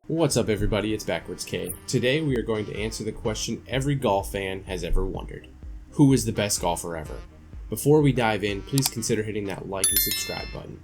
What's up everybody, it's Backwards K. Today we are going to answer the question every golf fan has ever wondered. Who is the best golfer ever? Before we dive in, please consider hitting that like and subscribe button.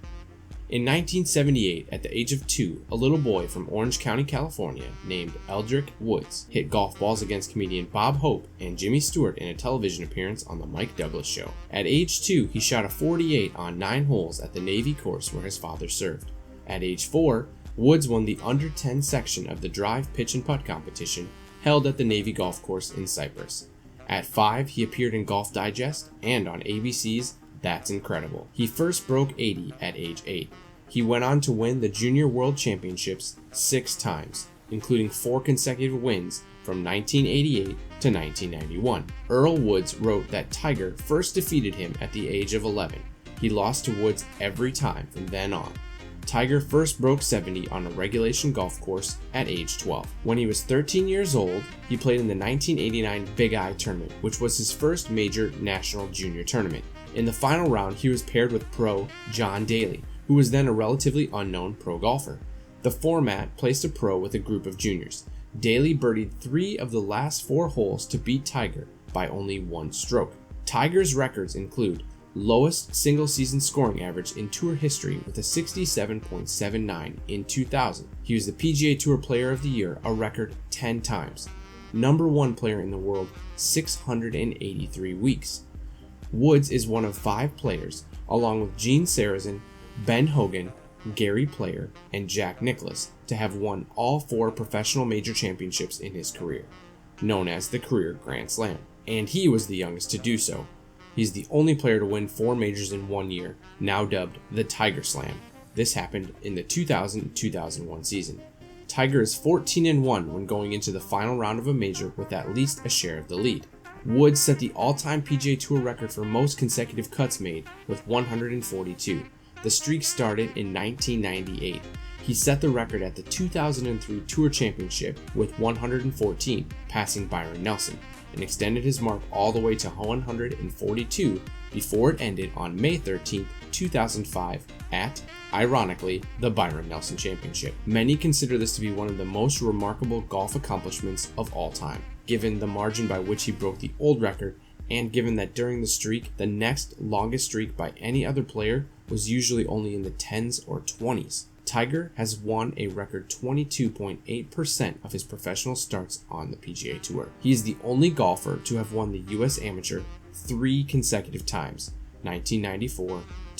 In 1978, at the age of 2, a little boy from Orange County, California, named Eldrick Woods, hit golf balls against comedian Bob Hope and Jimmy Stewart in a television appearance on The Mike Douglas Show. At age 2, he shot a 48 on 9 holes at the Navy course where his father served. At age 4, Woods won the under 10 section of the drive, pitch, and putt competition held at the Navy golf course in Cyprus. At 5, he appeared in Golf Digest and on ABC's That's Incredible. He first broke 80 at age 8. He went on to win the Junior World Championships 6 times, including 4 consecutive wins from 1988 to 1991. Earl Woods wrote that Tiger first defeated him at the age of 11. He lost to Woods every time from then on. Tiger first broke 70 on a regulation golf course at age 12. When he was 13 years old, he played in the 1989 Big Eye tournament, which was his first major national junior tournament. In the final round, he was paired with pro John Daly, who was then a relatively unknown pro golfer. The format placed a pro with a group of juniors. Daly birdied 3 of the last 4 holes to beat Tiger by only 1 stroke. Tiger's records include lowest single-season scoring average in Tour history with a 67.79 in 2000. He was the PGA Tour Player of the Year a record 10 times. Number 1 player in the world 683 weeks. Woods is one of 5 players, along with Gene Sarazen, Ben Hogan, Gary Player, and Jack Nicklaus, to have won all 4 professional major championships in his career, known as the Career Grand Slam, and he was the youngest to do so. He's the only player to win 4 majors in 1 year, now dubbed the Tiger Slam. This happened in the 2000-2001 season. Tiger is 14-1 when going into the final round of a major with at least a share of the lead. Woods set the all-time PGA Tour record for most consecutive cuts made with 142. The streak started in 1998. He set the record at the 2003 Tour Championship with 114, passing Byron Nelson, and extended his mark all the way to 142 before it ended on May 13, 2005 at, ironically, the Byron Nelson Championship. Many consider this to be one of the most remarkable golf accomplishments of all time, given the margin by which he broke the old record and given that during the streak, the next longest streak by any other player was usually only in the 10s or 20s. Tiger has won a record 22.8% of his professional starts on the PGA Tour. He is the only golfer to have won the US Amateur 3 consecutive times, 1994 to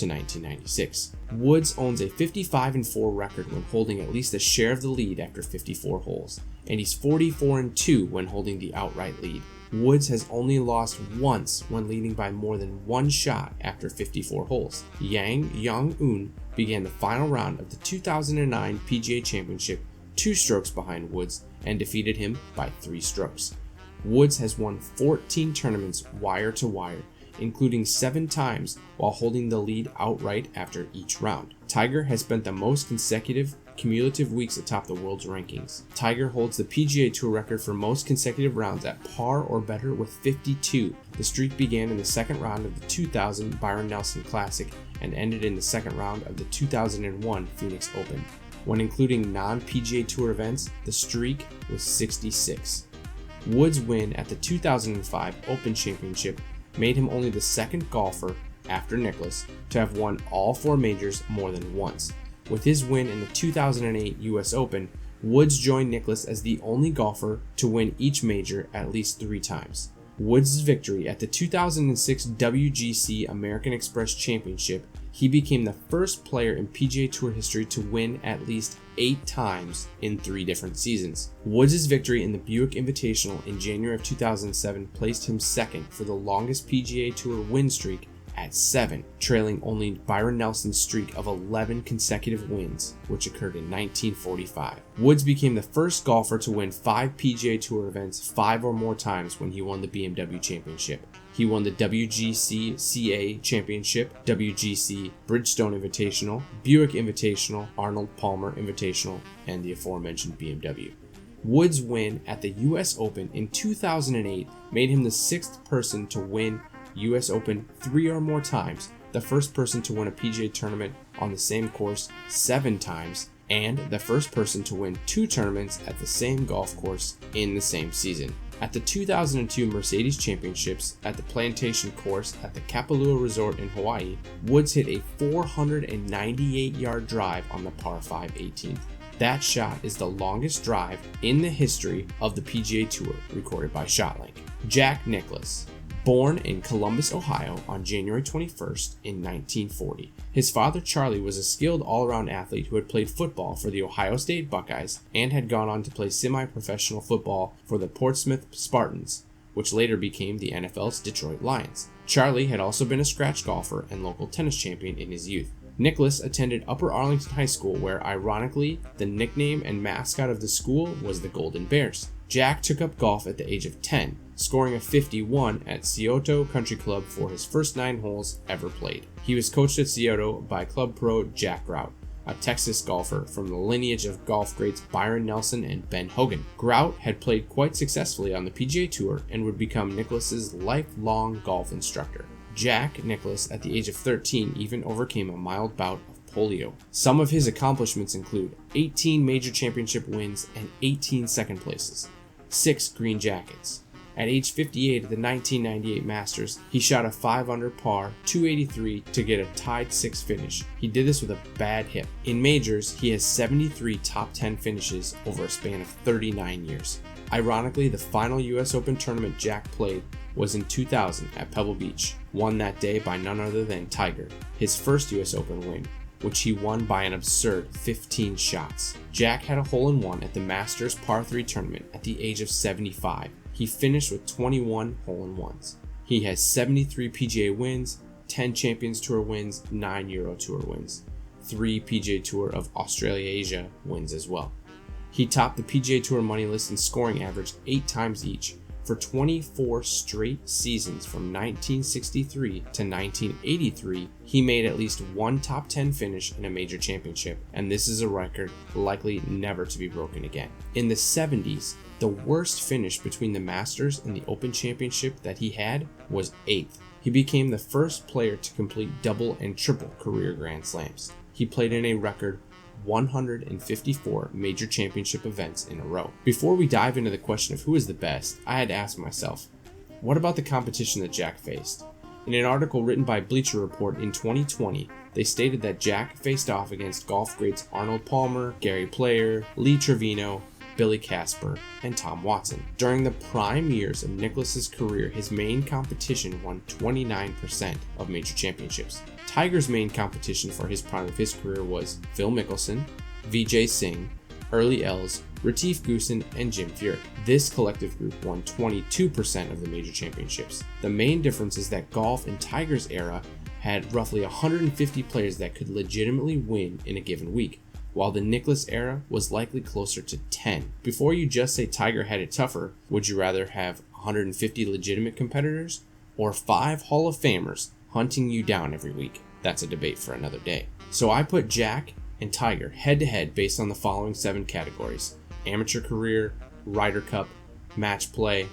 1996. Woods owns a 55-4 record when holding at least a share of the lead after 54 holes, and he's 44-2 when holding the outright lead. Woods has only lost once when leading by more than 1 shot after 54 holes. Yang Yong-eun began the final round of the 2009 PGA Championship 2 strokes behind Woods and defeated him by 3 strokes. Woods has won 14 tournaments wire to wire, including 7 times while holding the lead outright after each round. Tiger has spent the most consecutive cumulative weeks atop the world's rankings. Tiger holds the PGA Tour record for most consecutive rounds at par or better with 52. The streak began in the second round of the 2000 Byron Nelson Classic and ended in the second round of the 2001 Phoenix Open. When including non-PGA Tour events, the streak was 66. Woods' win at the 2005 Open Championship made him only the second golfer, after Nicklaus, to have won all 4 majors more than once. With his win in the 2008 US Open, Woods joined Nicklaus as the only golfer to win each major at least 3 times. Woods' victory at the 2006 WGC American Express Championship, he became the first player in PGA Tour history to win at least 8 times in 3 different seasons. Woods' victory in the Buick Invitational in January of 2007 placed him second for the longest PGA Tour win streak at 7, trailing only Byron Nelson's streak of 11 consecutive wins, which occurred in 1945. Woods became the first golfer to win 5 PGA Tour events 5 or more times when he won the BMW Championship. He won the WGC CA Championship, WGC Bridgestone Invitational, Buick Invitational, Arnold Palmer Invitational, and the aforementioned BMW. Woods' win at the US Open in 2008 made him the 6th person to win US Open 3 or more times, the first person to win a PGA tournament on the same course 7 times, and the first person to win 2 tournaments at the same golf course in the same season. At the 2002 Mercedes Championships at the Plantation Course at the Kapalua Resort in Hawaii, Woods hit a 498-yard drive on the par 5 18th. That shot is the longest drive in the history of the PGA Tour recorded by ShotLink. Jack Nicklaus. Born in Columbus, Ohio on January 21st in 1940. His father Charlie was a skilled all-around athlete who had played football for the Ohio State Buckeyes and had gone on to play semi-professional football for the Portsmouth Spartans, which later became the NFL's Detroit Lions. Charlie had also been a scratch golfer and local tennis champion in his youth. Nicklaus attended Upper Arlington High School, where ironically, the nickname and mascot of the school was the Golden Bears. Jack took up golf at the age of 10, scoring a 51 at Scioto Country Club for his first 9 holes ever played. He was coached at Scioto by club pro Jack Grout, a Texas golfer from the lineage of golf greats Byron Nelson and Ben Hogan. Grout had played quite successfully on the PGA Tour and would become Nicklaus's lifelong golf instructor. Jack Nicklaus, at the age of 13, even overcame a mild bout of polio. Some of his accomplishments include 18 major championship wins and 18 second places, 6 green jackets. At age 58 at the 1998 Masters, he shot a 5 under par, 283 to get a tied 6th finish. He did this with a bad hip. In majors, he has 73 top 10 finishes over a span of 39 years. Ironically, the final US Open tournament Jack played was in 2000 at Pebble Beach, won that day by none other than Tiger, his first US Open win, which he won by an absurd 15 shots. Jack had a hole-in-one at the Masters Par 3 tournament at the age of 75. He finished with 21 hole-in-ones. He has 73 PGA wins, 10 Champions Tour wins, 9 Euro Tour wins, 3 PGA Tour of Australasia wins as well. He topped the PGA Tour money list in scoring average 8 times each. For 24 straight seasons from 1963 to 1983, he made at least one top 10 finish in a major championship, and this is a record likely never to be broken again. In the 70s, the worst finish between the Masters and the Open Championship that he had was 8th. He became the first player to complete double and triple career Grand Slams. He played in a record 154 major championship events in a row. Before we dive into the question of who is the best, I had to ask myself, what about the competition that Jack faced? In an article written by Bleacher Report in 2020, they stated that Jack faced off against golf greats Arnold Palmer, Gary Player, Lee Trevino, Billy Casper, and Tom Watson. During the prime years of Nicklaus's career, his main competition won 29% of major championships. Tiger's main competition for his prime of his career was Phil Mickelson, Vijay Singh, Early Els, Retief Goosen, and Jim Furyk. This collective group won 22% of the major championships. The main difference is that golf in Tiger's era had roughly 150 players that could legitimately win in a given week, while the Nicklaus era was likely closer to 10. Before you just say Tiger had it tougher, would you rather have 150 legitimate competitors or 5 Hall of Famers hunting you down every week? That's a debate for another day. So I put Jack and Tiger head to head based on the following 7 categories: amateur career, Ryder Cup, match play,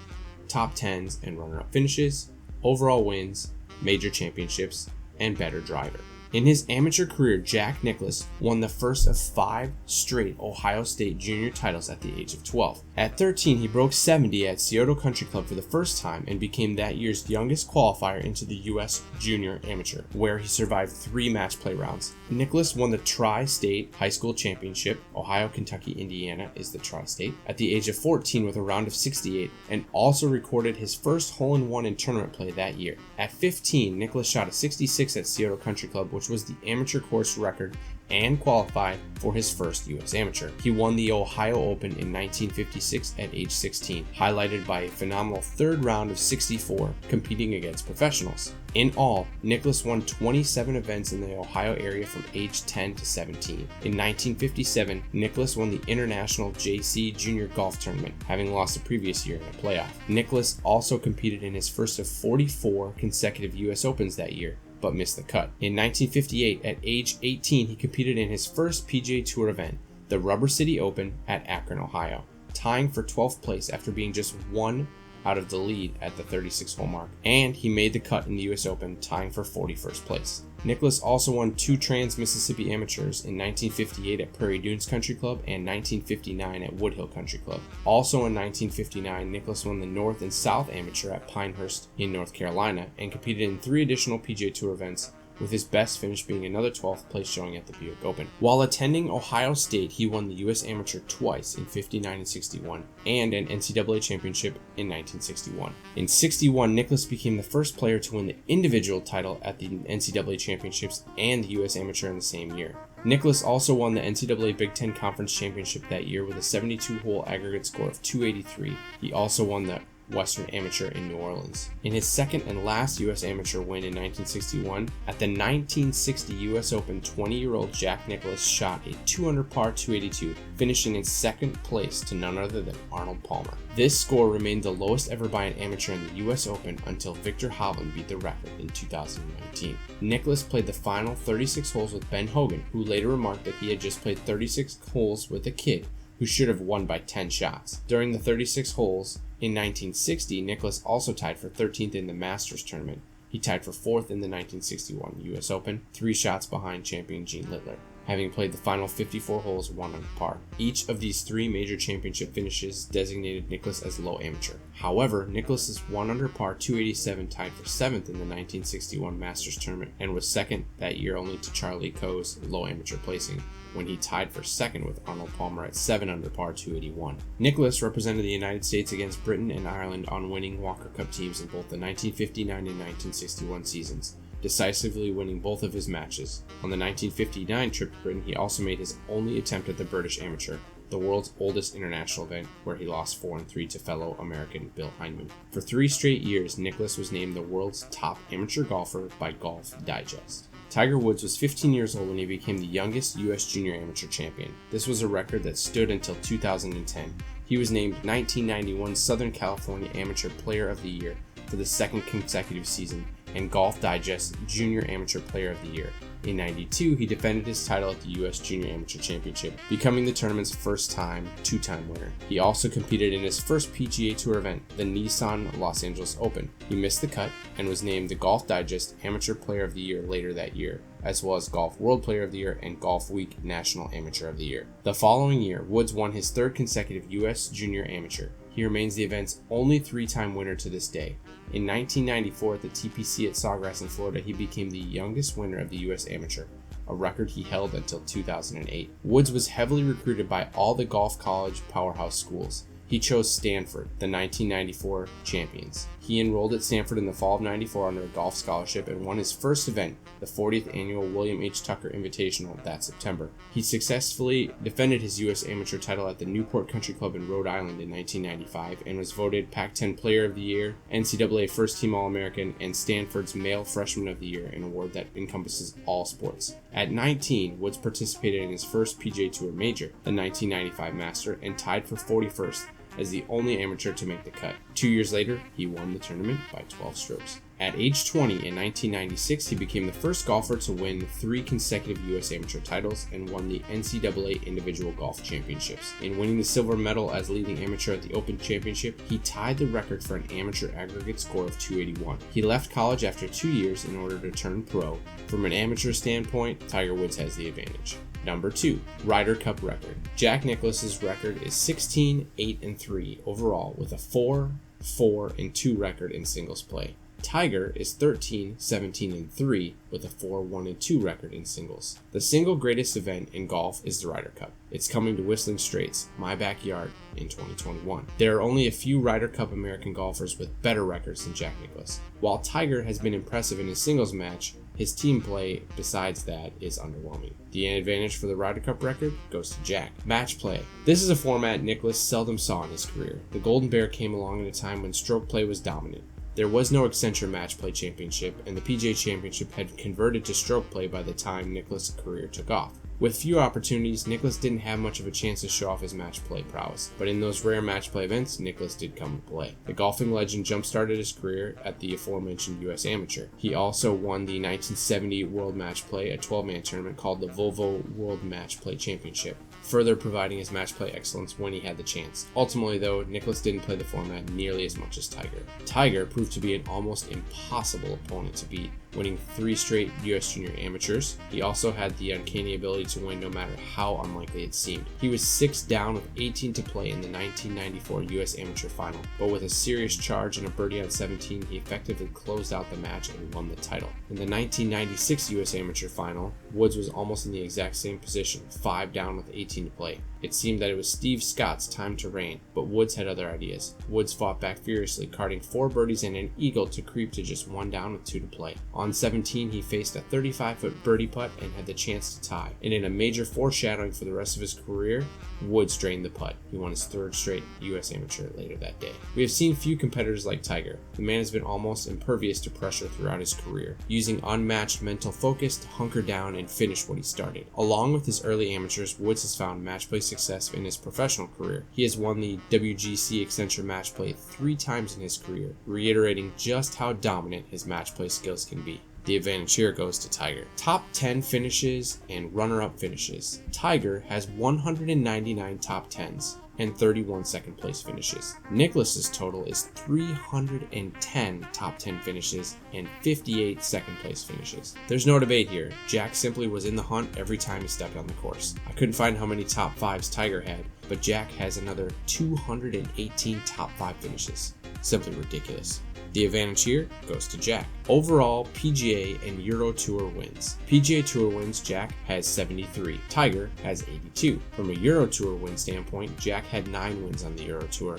top 10s and runner-up finishes, overall wins, major championships, and better driver. In his amateur career, Jack Nicklaus won the first of 5 straight Ohio State junior titles at the age of 12. At 13, he broke 70 at Scioto Country Club for the first time and became that year's youngest qualifier into the U.S. Junior Amateur, where he survived 3 match play rounds. Nicklaus won the Tri-State High School Championship, Ohio, Kentucky, Indiana is the Tri-State, at the age of 14 with a round of 68, and also recorded his first hole-in-one in tournament play that year. At 15, Nicklaus shot a 66 at Scioto Country Club, which was the amateur course record and qualified for his first U.S. Amateur. He won the Ohio Open in 1956 at age 16, highlighted by a phenomenal third round of 64 competing against professionals. In all, Nicklaus won 27 events in the Ohio area from age 10 to 17. In 1957, Nicklaus won the International JC Junior Golf Tournament, having lost the previous year in a playoff. Nicklaus also competed in his first of 44 consecutive U.S. Opens that year, but missed the cut. In 1958, at age 18, he competed in his first PGA Tour event, the Rubber City Open at Akron, Ohio, tying for 12th place after being just 1 out of the lead at the 36-hole mark, and he made the cut in the US Open, tying for 41st place. Nicklaus also won 2 Trans-Mississippi Amateurs in 1958 at Prairie Dunes Country Club and 1959 at Woodhill Country Club. Also in 1959, Nicklaus won the North and South Amateur at Pinehurst in North Carolina and competed in 3 additional PGA Tour events, with his best finish being another 12th place showing at the Buick Open. While attending Ohio State, he won the U.S. Amateur twice in 59 and 61, and an NCAA championship in 1961. In 61, Nicklaus became the first player to win the individual title at the NCAA championships and the U.S. Amateur in the same year. Nicklaus also won the NCAA Big Ten Conference Championship that year with a 72-hole aggregate score of 283. He also won the Western Amateur in New Orleans. In his second and last U.S. Amateur win in 1961, at the 1960 U.S. Open, 20-year-old Jack Nicklaus shot a 200 par 282, finishing in second place to none other than Arnold Palmer. This score remained the lowest ever by an amateur in the U.S. Open until Victor Hovland beat the record in 2019. Nicklaus played the final 36 holes with Ben Hogan, who later remarked that he had just played 36 holes with a kid who should have won by 10 shots. During the 36 holes in 1960, Nicklaus also tied for 13th in the Masters tournament. He tied for 4th in the 1961 U.S. Open, 3 shots behind champion Gene Littler, having played the final 54 holes 1 under par. Each of these 3 major championship finishes designated Nicklaus as low amateur. However, Nicklaus's 1 under par 287 tied for 7th in the 1961 Masters tournament and was second that year only to Charlie Coe's low amateur placing, when he tied for second with Arnold Palmer at 7 under par 281. Nicklaus represented the United States against Britain and Ireland on winning Walker Cup teams in both the 1959 and 1961 seasons, decisively winning both of his matches. On the 1959 trip to Britain, he also made his only attempt at the British Amateur, the world's oldest international event, where he lost 4-3 to fellow American Bill Heineman. For 3 straight years, Nicklaus was named the world's top amateur golfer by Golf Digest. Tiger Woods was 15 years old when he became the youngest U.S. junior amateur champion. This was a record that stood until 2010. He was named 1991 Southern California Amateur Player of the Year for the 2nd consecutive season and Golf Digest Junior Amateur Player of the Year. In '92, he defended his title at the U.S. Junior Amateur Championship, becoming the tournament's first-time 2-time winner. He also competed in his first PGA Tour event, the Nissan Los Angeles Open. He missed the cut and was named the Golf Digest Amateur Player of the Year later that year, as well as Golf World Player of the Year and Golf Week National Amateur of the Year. The following year, Woods won his 3rd consecutive U.S. Junior Amateur. He remains the event's only 3-time winner to this day. In 1994 at the TPC at Sawgrass in Florida, he became the youngest winner of the U.S. Amateur, a record he held until 2008. Woods was heavily recruited by all the golf college powerhouse schools. He chose Stanford, the 1994 champions. He enrolled at Stanford in the fall of '94 under a golf scholarship and won his first event, the 40th annual William H. Tucker Invitational, that September. He successfully defended his U.S. Amateur title at the Newport Country Club in Rhode Island in 1995 and was voted Pac-10 Player of the Year, NCAA First Team All-American, and Stanford's Male Freshman of the Year, an award that encompasses all sports. At 19, Woods participated in his first PGA Tour major, the 1995 Master, and tied for 41st as the only amateur to make the cut. 2 years later, he won the tournament by 12 strokes. At age 20 in 1996, he became the first golfer to win 3 consecutive U.S. amateur titles and won the NCAA Individual Golf Championships. In winning the silver medal as leading amateur at the Open Championship, he tied the record for an amateur aggregate score of 281. He left college after 2 years in order to turn pro. From an amateur standpoint, Tiger Woods has the advantage. Number 2, Ryder Cup record. Jack Nicklaus's record is 16, 8, and 3 overall, with a 4, 4, and 2 record in singles play. Tiger is 13, 17, and 3 with a 4, 1, and 2 record in singles. The single greatest event in golf is the Ryder Cup. It's coming to Whistling Straits, my backyard, in 2021. There are only a few Ryder Cup American golfers with better records than Jack Nicklaus. While Tiger has been impressive in his singles match, his team play, besides that, is underwhelming. The advantage for the Ryder Cup record goes to Jack. Match play. This is a format Nicklaus seldom saw in his career. The Golden Bear came along at a time when stroke play was dominant. There was no Accenture Match Play Championship, and the PGA Championship had converted to stroke play by the time Nicklaus' career took off. With few opportunities, Nicklaus didn't have much of a chance to show off his match play prowess, but in those rare match play events, Nicklaus did come to play. The golfing legend jump-started his career at the aforementioned U.S. Amateur. He also won the 1970 World Match Play, a 12-man tournament called the Volvo World Match Play Championship. further providing his match play excellence when he had the chance. Ultimately though, Nicklaus didn't play the format nearly as much as Tiger. Tiger proved to be an almost impossible opponent to beat, winning 3 straight US Junior Amateurs. He also had the uncanny ability to win no matter how unlikely it seemed. He was 6 down with 18 to play in the 1994 US Amateur Final, but with a serious charge and a birdie on 17, he effectively closed out the match and won the title. In the 1996 US Amateur Final, Woods was almost in the exact same position, 5 down with 18 to play. It seemed that it was Steve Scott's time to reign, but Woods had other ideas. Woods fought back furiously, carding 4 birdies and an eagle to creep to just 1 down with 2 to play. On 17, he faced a 35-foot birdie putt and had the chance to tie. And in a major foreshadowing for the rest of his career, Woods drained the putt. He won his 3rd straight US Amateur later that day. We have seen few competitors like Tiger. The man has been almost impervious to pressure throughout his career, using unmatched mental focus to hunker down and finish what he started. Along with his early amateurs, Woods has found match play success in his professional career. He has won the WGC Accenture match play 3 times in his career, reiterating just how dominant his match play skills can be. The advantage here goes to Tiger. Top 10 finishes and runner-up finishes. Tiger has 199 top 10s and 31 second place finishes. Nicklaus's total is 310 top 10 finishes and 58 second place finishes. There's no debate here. Jack simply was in the hunt every time he stepped on the course. I couldn't find how many top 5s Tiger had, but Jack has another 218 top 5 finishes. Simply ridiculous. The advantage here goes to Jack. Overall, PGA and Euro Tour wins. PGA Tour wins, Jack has 73. Tiger has 82. From a Euro Tour win standpoint, Jack had 9 wins on the Euro Tour.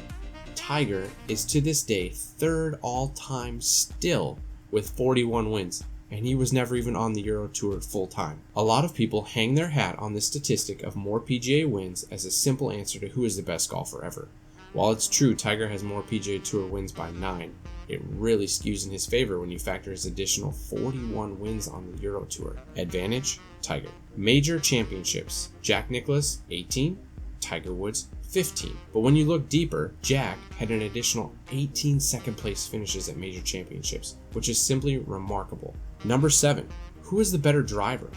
Tiger is to this day 3rd all-time still with 41 wins, and he was never even on the Euro Tour full time. A lot of people hang their hat on this statistic of more PGA wins as a simple answer to who is the best golfer ever. While it's true Tiger has more PGA Tour wins by 9, it really skews in his favor when you factor his additional 41 wins on the Euro Tour. Advantage, Tiger. Major championships, Jack Nicklaus, 18, Tiger Woods, 15. But when you look deeper, Jack had an additional 18 second place finishes at major championships, which is simply remarkable. Number 7, who is the better driver?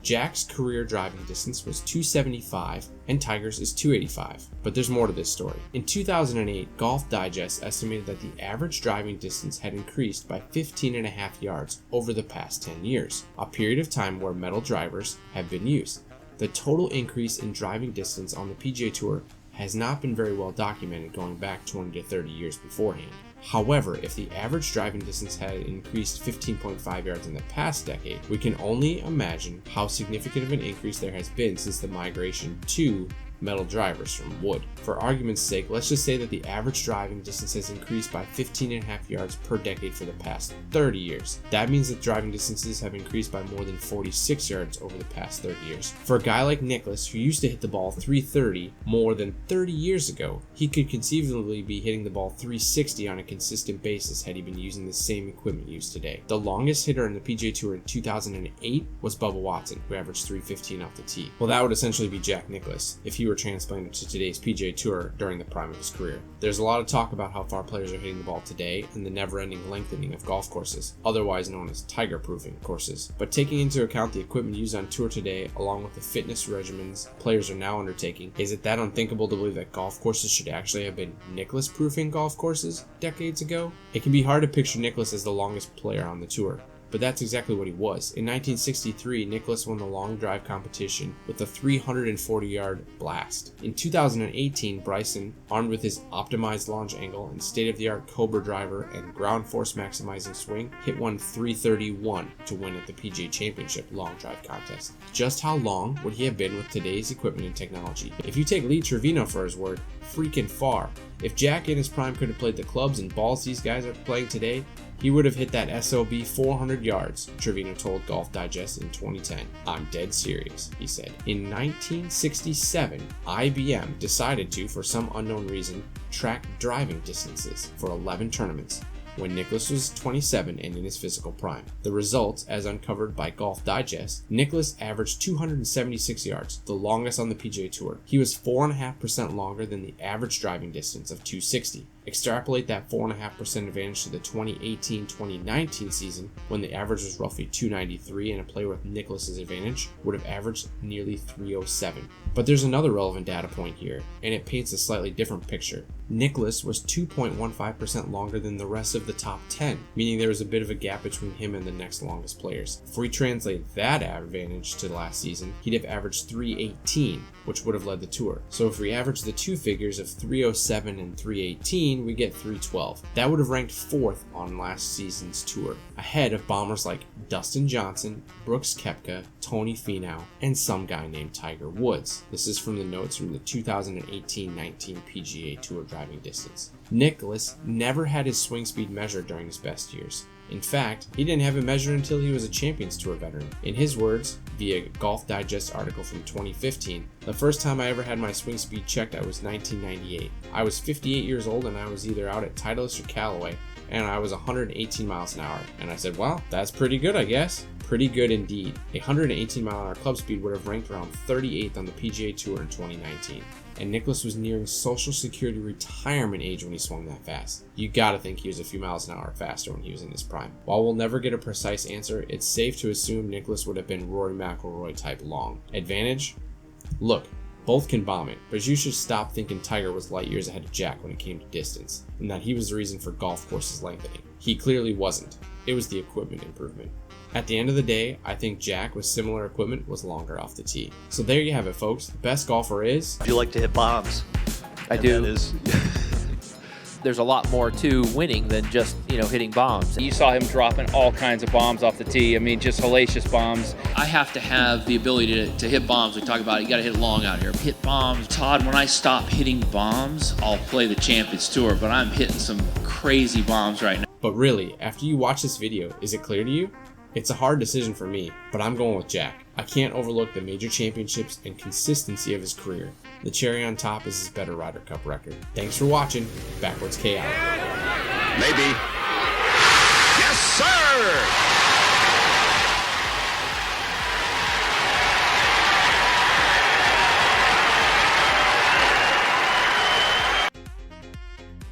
Jack's career driving distance was 275 and Tiger's is 285, but there's more to this story. In 2008, Golf Digest estimated that the average driving distance had increased by 15.5 yards over the past 10 years, a period of time where metal drivers have been used. The total increase in driving distance on the PGA Tour has not been very well documented going back 20 to 30 years beforehand. However, if the average driving distance had increased 15.5 yards in the past decade, we can only imagine how significant of an increase there has been since the migration to metal drivers from wood. For argument's sake, let's just say that the average driving distance has increased by 15.5 yards per decade for the past 30 years. That means that driving distances have increased by more than 46 yards over the past 30 years. For a guy like Nicklaus, who used to hit the ball 330 more than 30 years ago, he could conceivably be hitting the ball 360 on a consistent basis had he been using the same equipment used today. The longest hitter in the PGA Tour in 2008 was Bubba Watson, who averaged 315 off the tee. Well, that would essentially be Jack Nicklaus if he were transplanted to today's PGA Tour during the prime of his career. There's a lot of talk about how far players are hitting the ball today and the never-ending lengthening of golf courses, otherwise known as tiger-proofing courses. But taking into account the equipment used on tour today, along with the fitness regimens players are now undertaking, is it that unthinkable to believe that golf courses should actually have been Nicklaus-proofing golf courses decades ago? It can be hard to picture Nicklaus as the longest player on the tour, but that's exactly what he was. In 1963, Nicklaus won the long drive competition with a 340-yard blast. In 2018, Bryson, armed with his optimized launch angle and state-of-the-art Cobra driver and ground force maximizing swing, hit one 331 to win at the PGA Championship long drive contest. Just how long would he have been with today's equipment and technology? If you take Lee Trevino for his word, freaking far. If Jack in his prime could have played the clubs and balls these guys are playing today, he would have hit that SOB 400 yards, Trevino told Golf Digest in 2010. I'm dead serious, he said. In 1967, IBM decided to, for some unknown reason, track driving distances for 11 tournaments when Nicklaus was 27 and in his physical prime. The results, as uncovered by Golf Digest, Nicklaus averaged 276 yards, the longest on the PGA Tour. He was 4.5% longer than the average driving distance of 260. Extrapolate that 4.5% advantage to the 2018-2019 season, when the average was roughly 293 and a player with Nicklaus's advantage would have averaged nearly 307. But there's another relevant data point here, and it paints a slightly different picture. Nicklaus was 2.15% longer than the rest of the top 10, meaning there was a bit of a gap between him and the next longest players. If we translate that advantage to last season, he'd have averaged 318, which would have led the tour. So if we average the two figures of 307 and 318, we get 312. That would have ranked 4th on last season's tour, ahead of bombers like Dustin Johnson, Brooks Koepka, Tony Finau, and some guy named Tiger Woods. This is from the notes from the 2018-19 PGA Tour driving distance. Nicklaus never had his swing speed measured during his best years. In fact, he didn't have it measured until he was a Champions Tour veteran. In his words, via Golf Digest article from 2015, the first time I ever had my swing speed checked, I was 1998. I was 58 years old and I was either out at Titleist or Callaway, and I was 118 miles an hour. And I said, well, that's pretty good, I guess. Pretty good indeed. A 118 mile an hour club speed would have ranked around 38th on the PGA Tour in 2019. And Nicklaus was nearing Social Security retirement age when he swung that fast. You gotta think he was a few miles an hour faster when he was in his prime. While we'll never get a precise answer, it's safe to assume Nicklaus would have been Rory McIlroy type long. Advantage? Look, both can bomb it, but you should stop thinking Tiger was light years ahead of Jack when it came to distance, and that he was the reason for golf courses lengthening. He clearly wasn't. It was the equipment improvement. At the end of the day, I think Jack with similar equipment was longer off the tee. So there you have it, folks. The best golfer is... Do you like to hit bombs? I do. That is... There's a lot more to winning than just, hitting bombs. You saw him dropping all kinds of bombs off the tee. I mean, just hellacious bombs. I have to have the ability to hit bombs. We talk about it. You got to hit long out here. Hit bombs. Todd, when I stop hitting bombs, I'll play the Champions Tour, but I'm hitting some crazy bombs right now. But really, after you watch this video, is it clear to you? It's a hard decision for me, but I'm going with Jack. I can't overlook the major championships and consistency of his career. The cherry on top is his better Ryder Cup record. Thanks for watching. Backwards K out. Maybe. Yes, sir!